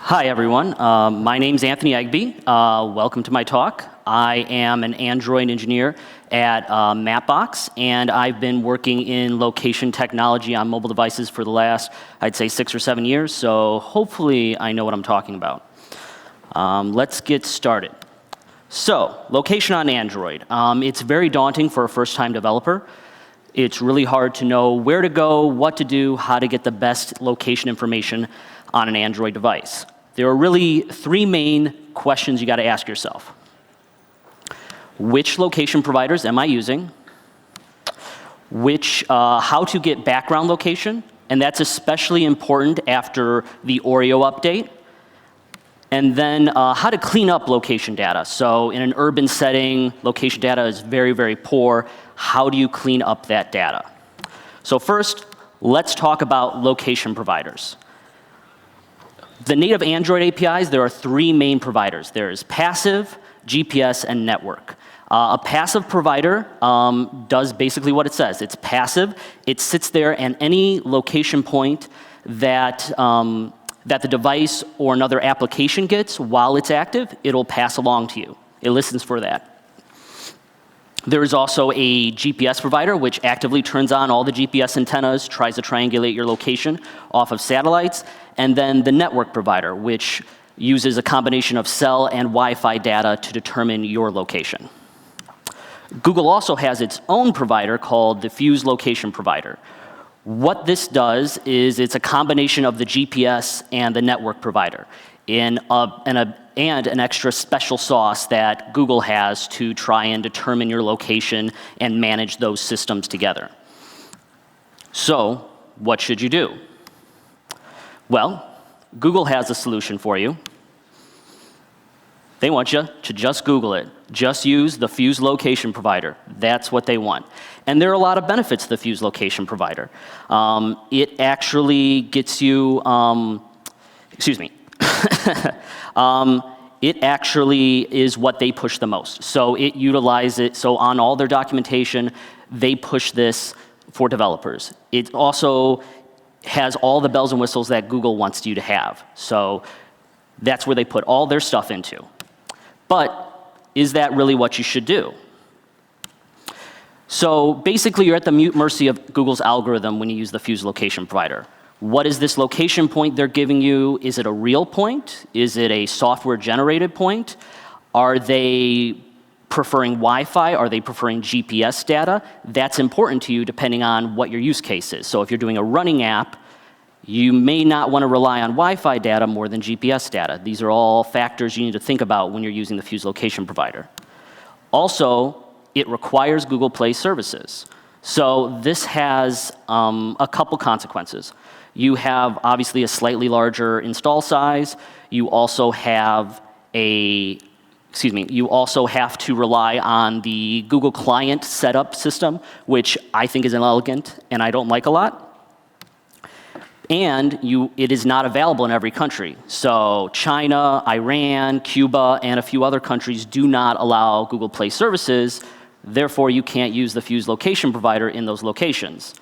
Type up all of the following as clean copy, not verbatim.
Hi, everyone. My name's Anthony Agby. Welcome to my talk. I am an Android engineer at Mapbox, and I've been working in location technology on mobile devices for the last, I'd say, 6 or 7 years, so hopefully I know what I'm talking about. Let's get started. So, location on Android. It's very daunting for a first-time developer. It's really hard to know where to go, what to do, how to get the best location information on an Android device. There are really 3 main questions you got to ask yourself. Which location providers am I using? How to get background location, and that's especially important after the Oreo update. And then how to clean up location data. So in an urban setting, location data is very, very poor. How do you clean up that data? So first, let's talk about location providers. The native Android APIs, there are 3 main providers. There's passive, GPS, and network. A passive provider does basically what it says. It's passive. It sits there, and any location point that the device or another application gets while it's active, it'll pass along to you. It listens for that. There is also a GPS provider, which actively turns on all the GPS antennas, tries to triangulate your location off of satellites, and then the network provider, which uses a combination of cell and Wi-Fi data to determine your location. Google also has its own provider called the Fuse Location Provider. What this does is it's a combination of the GPS and the network provider and an extra special sauce that Google has to try and determine your location and manage those systems together. So, what should you do? Well, Google has a solution for you. They want you to just Google it. Just use the Fuse Location Provider. That's what they want. And there are a lot of benefits to the Fuse Location Provider. It actually gets you, it actually is what they push the most. So it utilizes it, so on all their documentation, they push this for developers. It also has all the bells and whistles that Google wants you to have. So that's where they put all their stuff into. But is that really what you should do? So basically, you're at the mercy of Google's algorithm when you use the Fuse Location Provider. What is this location point they're giving you? Is it a real point? Is it a software-generated point? Are they preferring Wi-Fi? Are they preferring GPS data? That's important to you depending on what your use case is. So if you're doing a running app, you may not want to rely on Wi-Fi data more than GPS data. These are all factors you need to think about when you're using the Fuse Location Provider. Also, it requires Google Play services. So this has a couple consequences. You have obviously a slightly larger install size. You also have you also have to rely on the Google Client setup system, which I think is inelegant and I don't like a lot. And it is not available in every country. So China, Iran, Cuba, and a few other countries do not allow Google Play services. Therefore, you can't use the Fuse Location Provider in those locations.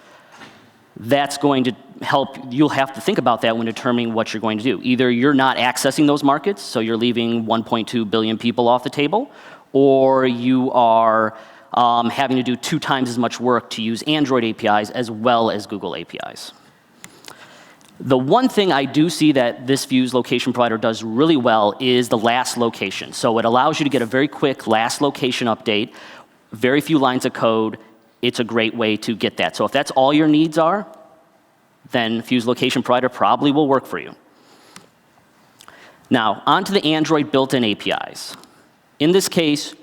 That's going to help. You'll have to think about that when determining what you're going to do. Either you're not accessing those markets, so you're leaving 1.2 billion people off the table, or you are having to do 2 times as much work to use Android APIs as well as Google APIs. The one thing I do see that this Fuse Location Provider does really well is the last location. So it allows you to get a very quick last location update, very few lines of code. It's a great way to get that. So if that's all your needs are, then Fuse Location Provider probably will work for you. Now, onto the Android built-in APIs. In this case,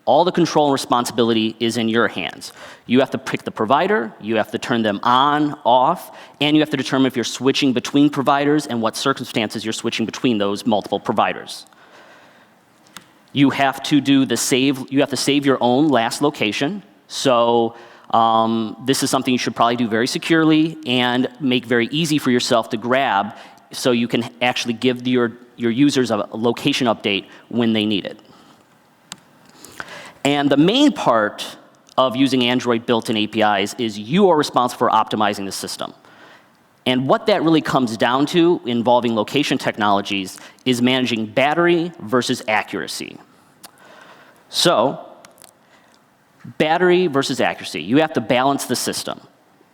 all the control and responsibility is in your hands. You have to pick the provider, you have to turn them on, off, and you have to determine if you're switching between providers and what circumstances you're switching between those multiple providers. You have to save your own last location. So this is something you should probably do very securely and make very easy for yourself to grab so you can actually give your users a location update when they need it. And the main part of using Android built-in APIs is you are responsible for optimizing the system. And what that really comes down to involving location technologies is managing battery versus accuracy. So, battery versus accuracy. You have to balance the system.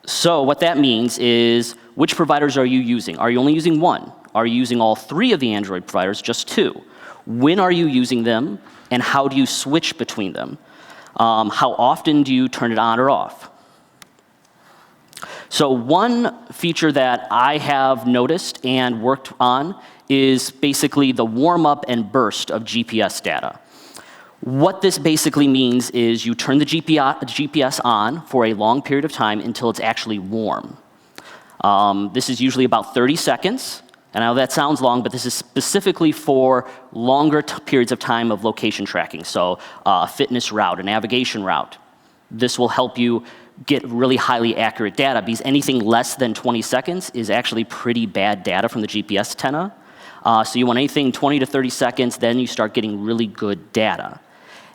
So what that means is, which providers are you using? Are you only using one? Are you using all three of the Android providers, just two? When are you using them, and how do you switch between them? How often do you turn it on or off? So one feature that I have noticed and worked on is basically the warm-up and burst of GPS data. What this basically means is you turn the GPS on for a long period of time until it's actually warm. This is usually about 30 seconds. And I know that sounds long, but this is specifically for longer periods of time of location tracking. So a fitness route, a navigation route. This will help you get really highly accurate data, because anything less than 20 seconds is actually pretty bad data from the GPS antenna. So you want anything 20 to 30 seconds, then you start getting really good data.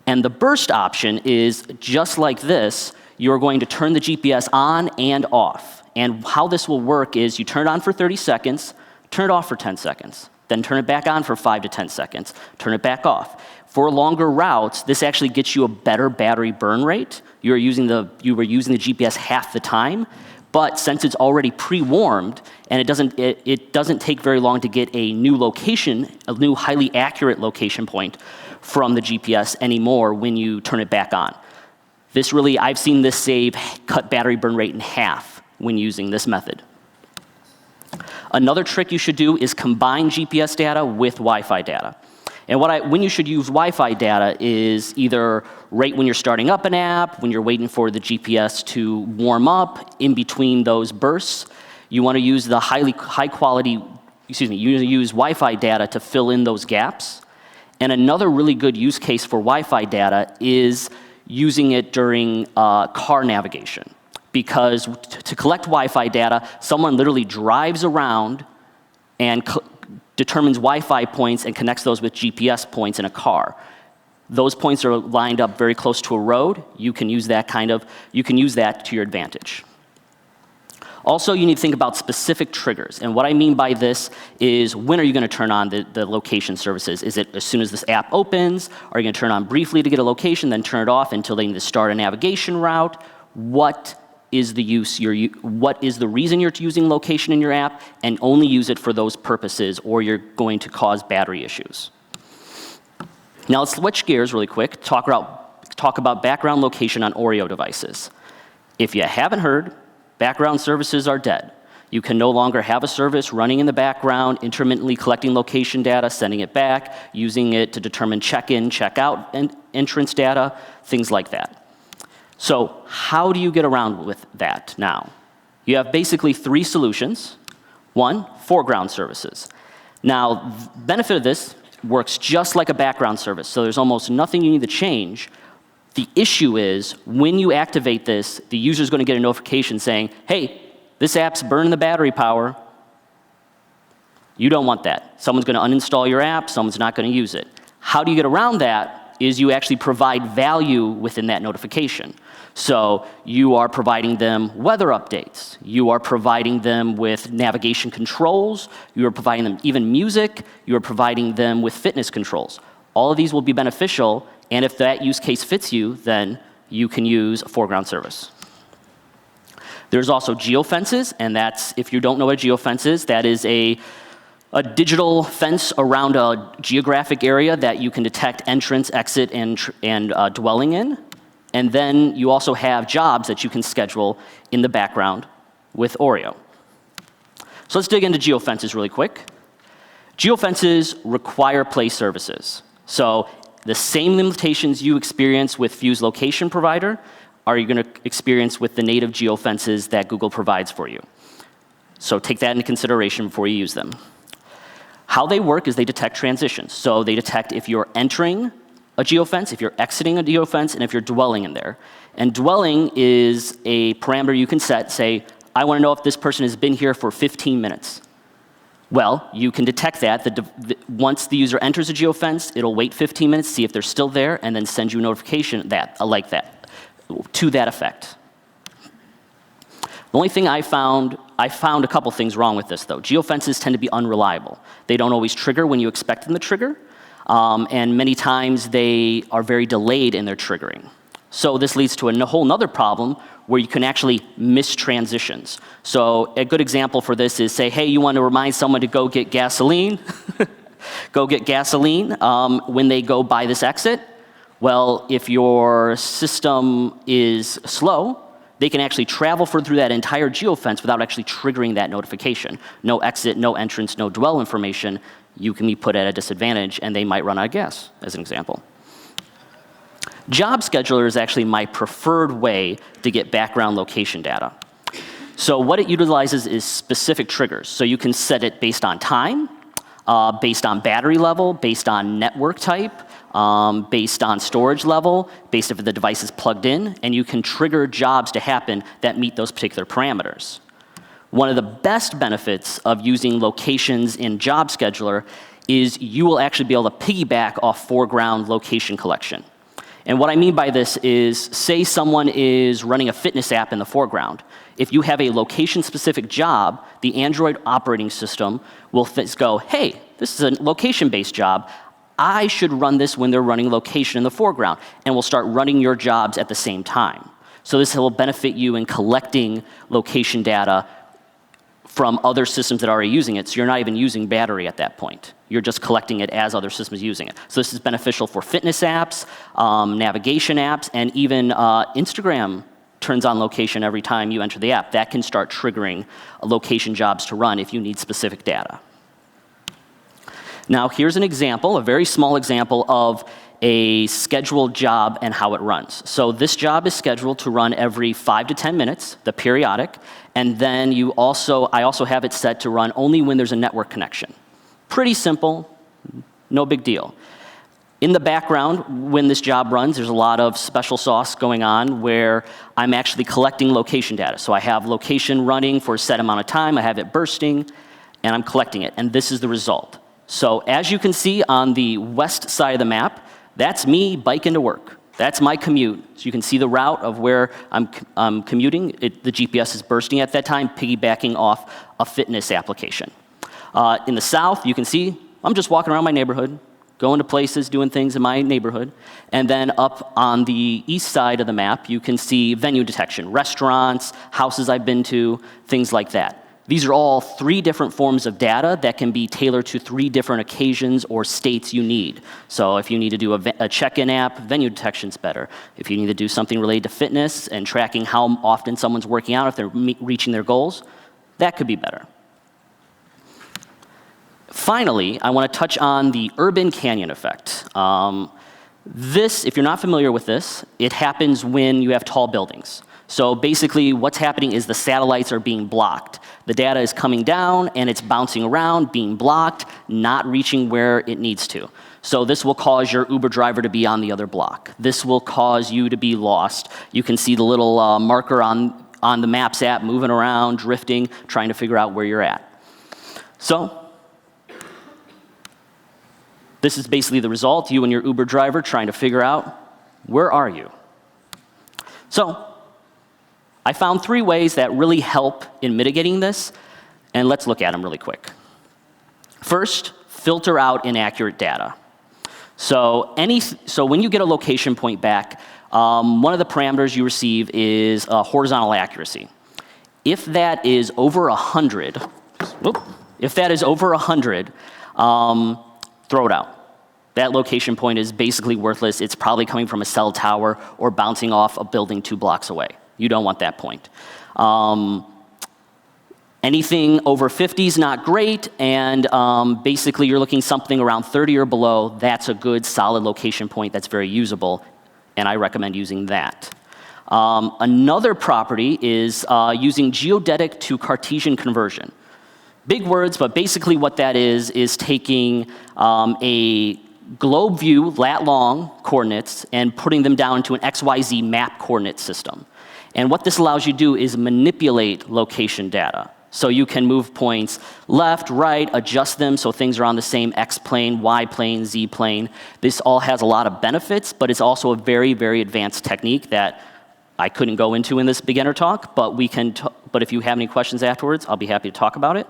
And the burst option is just like this. You're going to turn the GPS on and off. And how this will work is you turn it on for 30 seconds, turn it off for 10 seconds, then turn it back on for 5 to 10 seconds, turn it back off. For longer routes, this actually gets you a better battery burn rate. You were using the GPS half the time, but since it's already pre-warmed and it doesn't take very long to get a new location, a new highly accurate location point from the GPS anymore when you turn it back on. This really, I've seen this cut battery burn rate in half when using this method. Another trick you should do is combine GPS data with Wi-Fi data. And when you should use Wi-Fi data is either right when you're starting up an app, when you're waiting for the GPS to warm up, in between those bursts. You want to use the use Wi-Fi data to fill in those gaps. And another really good use case for Wi-Fi data is using it during car navigation. Because to collect Wi-Fi data, someone literally drives around and determines Wi-Fi points and connects those with GPS points in a car. Those points are lined up very close to a road. You can use that to your advantage. Also, you need to think about specific triggers. And what I mean by this is, when are you going to turn on the location services? Is it as soon as this app opens? Are you going to turn it on briefly to get a location, then turn it off until they need to start a navigation route? What is the reason you're using location in your app, and only use it for those purposes, or you're going to cause battery issues. Now let's switch gears really quick, talk about background location on Oreo devices. If you haven't heard, background services are dead. You can no longer have a service running in the background, intermittently collecting location data, sending it back, using it to determine check-in, check-out entrance data, things like that. So how do you get around with that now? You have basically three solutions. One, foreground services. Now, the benefit of this works just like a background service, so there's almost nothing you need to change. The issue is, when you activate this, the user is going to get a notification saying, hey, this app's burning the battery power. You don't want that. Someone's going to uninstall your app, someone's not going to use it. How do you get around that? Is you actually provide value within that notification. So you are providing them weather updates. You are providing them with navigation controls. You are providing them even music. You are providing them with fitness controls. All of these will be beneficial, and if that use case fits you, then you can use a foreground service. There's also geofences, and that's, if you don't know what a geofence is, that is a digital fence around a geographic area that you can detect entrance, exit, and dwelling in. And then you also have jobs that you can schedule in the background with Oreo. So let's dig into geofences really quick. Geofences require place services. So the same limitations you experience with Fuse Location Provider are you going to experience with the native geofences that Google provides for you. So take that into consideration before you use them. How they work is they detect transitions. So they detect if you're entering a geofence, if you're exiting a geofence, and if you're dwelling in there. And dwelling is a parameter you can set, say, I want to know if this person has been here for 15 minutes. Well, you can detect that. Once the user enters a geofence, it'll wait 15 minutes, see if they're still there, and then send you a notification like that, to that effect. The only thing I found I found a couple things wrong with this, though. Geofences tend to be unreliable. They don't always trigger when you expect them to trigger, and many times they are very delayed in their triggering. So this leads to a whole nother problem where you can actually miss transitions. So a good example for this is, say, hey, you want to remind someone to go get gasoline, go get gasoline when they go by this exit. Well, if your system is slow, they can actually travel through that entire geofence without actually triggering that notification. No exit, no entrance, no dwell information. You can be put at a disadvantage, and they might run out of gas, as an example. Job Scheduler is actually my preferred way to get background location data. So what it utilizes is specific triggers. So you can set it based on time, based on battery level, based on network type, based on storage level, based if the device is plugged in, and you can trigger jobs to happen that meet those particular parameters. One of the best benefits of using locations in Job Scheduler is you will actually be able to piggyback off foreground location collection. And what I mean by this is, say someone is running a fitness app in the foreground. If you have a location-specific job, the Android operating system will go, hey, this is a location-based job. I should run this when they're running location in the foreground, and we'll start running your jobs at the same time. So this will benefit you in collecting location data from other systems that are already using it, so you're not even using battery at that point. You're just collecting it as other systems using it. So this is beneficial for fitness apps, navigation apps, and even Instagram turns on location every time you enter the app. That can start triggering location jobs to run if you need specific data. Now here's an example, a very small example of a scheduled job and how it runs. So this job is scheduled to run every 5 to 10 minutes, the periodic, and then I also have it set to run only when there's a network connection. Pretty simple, no big deal. In the background, when this job runs, there's a lot of special sauce going on where I'm actually collecting location data. So I have location running for a set amount of time, I have it bursting, and I'm collecting it, and this is the result. So as you can see on the west side of the map, that's me biking to work. That's my commute. So you can see the route of where I'm commuting. The GPS is bursting at that time, piggybacking off a fitness application. In the south, you can see I'm just walking around my neighborhood, going to places, doing things in my neighborhood. And then up on the east side of the map, you can see venue detection, restaurants, houses I've been to, things like that. These are all 3 different forms of data that can be tailored to 3 different occasions or states you need. So if you need to do a check-in app, venue detection's better. If you need to do something related to fitness and tracking how often someone's working out, if they're reaching their goals, that could be better. Finally, I want to touch on the urban canyon effect. This, if you're not familiar with this, it happens when you have tall buildings. So basically what's happening is the satellites are being blocked. The data is coming down and it's bouncing around, being blocked, not reaching where it needs to. So this will cause your Uber driver to be on the other block. This will cause you to be lost. You can see the little marker on the Maps app moving around, drifting, trying to figure out where you're at. So this is basically the result, you and your Uber driver trying to figure out, where are you? So I found 3 ways that really help in mitigating this, and let's look at them really quick. First, filter out inaccurate data. So when you get a location point back, one of the parameters you receive is horizontal accuracy. If that is over 100, throw it out. That location point is basically worthless. It's probably coming from a cell tower or bouncing off a building 2 blocks away. You don't want that point. Anything over 50 is not great, and basically you're looking something around 30 or below. That's a good solid location point that's very usable, and I recommend using that. Another property is using geodetic to Cartesian conversion. Big words, but basically what that is taking a globe view, lat-long coordinates, and putting them down to an XYZ map coordinate system. And what this allows you to do is manipulate location data. So you can move points left, right, adjust them so things are on the same X plane, Y plane, Z plane. This all has a lot of benefits, but it's also a very, very advanced technique that I couldn't go into in this beginner talk, but but if you have any questions afterwards, I'll be happy to talk about it.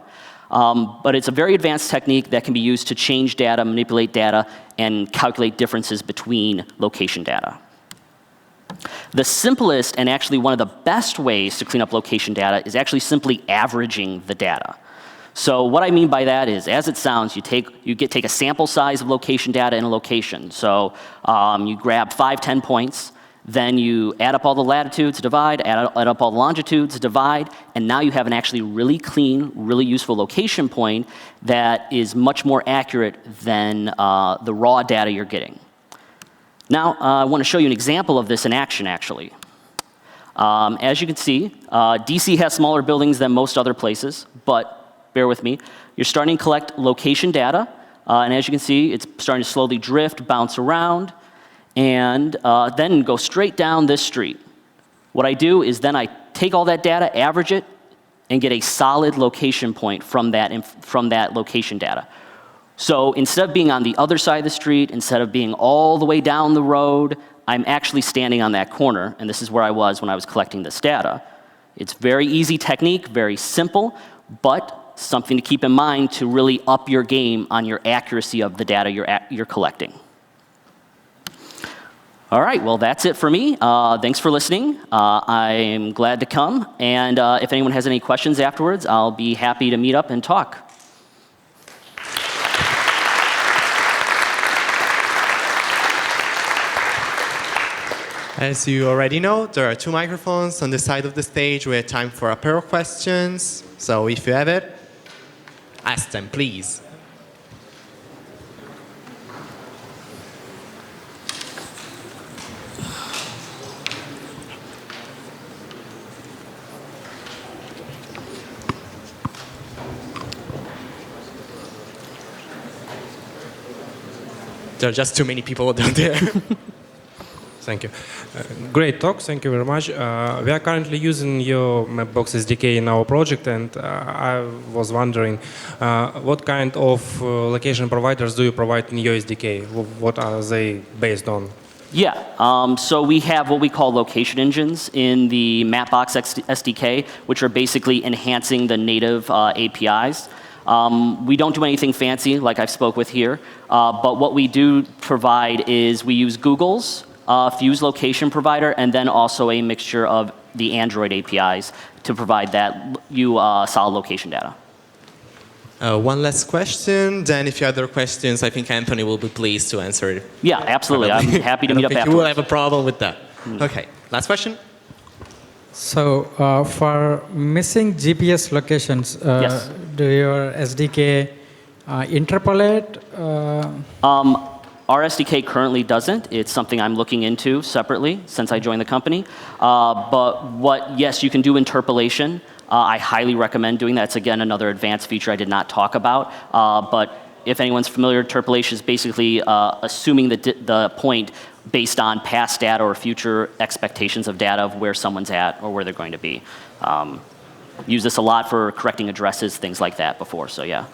But it's a very advanced technique that can be used to change data, manipulate data, and calculate differences between location data. The simplest and actually one of the best ways to clean up location data is actually simply averaging the data. So what I mean by that is, as it sounds, you take a sample size of location data in a location. So you grab 5, 10 points, then you add up all the latitudes, divide, add up all the longitudes, divide, and now you have an actually really clean, really useful location point that is much more accurate than the raw data you're getting. Now, I want to show you an example of this in action, actually. As you can see, DC has smaller buildings than most other places, but bear with me. You're starting to collect location data, and as you can see, it's starting to slowly drift, bounce around, and then go straight down this street. What I do is then I take all that data, average it, and get a solid location point from that location data. So instead of being on the other side of the street, instead of being all the way down the road, I'm actually standing on that corner, and this is where I was when I was collecting this data. It's very easy technique, very simple, but something to keep in mind to really up your game on your accuracy of the data you're collecting. All right, well, that's it for me. Thanks for listening. I'm glad to come, and if anyone has any questions afterwards, I'll be happy to meet up and talk. As you already know, there are 2 microphones on the side of the stage. We have time for a pair of questions. So if you have it, ask them, please. There are just too many people down there. Thank you. Great talk. Thank you very much. We are currently using your Mapbox SDK in our project, and I was wondering what kind of location providers do you provide in your SDK? What are they based on? Yeah, so we have what we call location engines in the Mapbox SDK, which are basically enhancing the native APIs. We don't do anything fancy like I've spoke with here, but what we do provide is we use Google's Fuse location provider, and then also a mixture of the Android APIs to provide that solid location data. One last question, then if you have other questions, I think Anthony will be pleased to answer it. Yeah, absolutely. I'm happy to meet up afterwards. You will have a problem with that. Okay, last question. So for missing GPS locations, yes. Do your SDK interpolate? Our SDK currently doesn't. It's something I'm looking into separately since I joined the company. Yes, you can do interpolation. I highly recommend doing that. It's, again, another advanced feature I did not talk about. But if anyone's familiar, interpolation is basically assuming the point based on past data or future expectations of data of where someone's at or where they're going to be. Use this a lot for correcting addresses, things like that before, so yeah.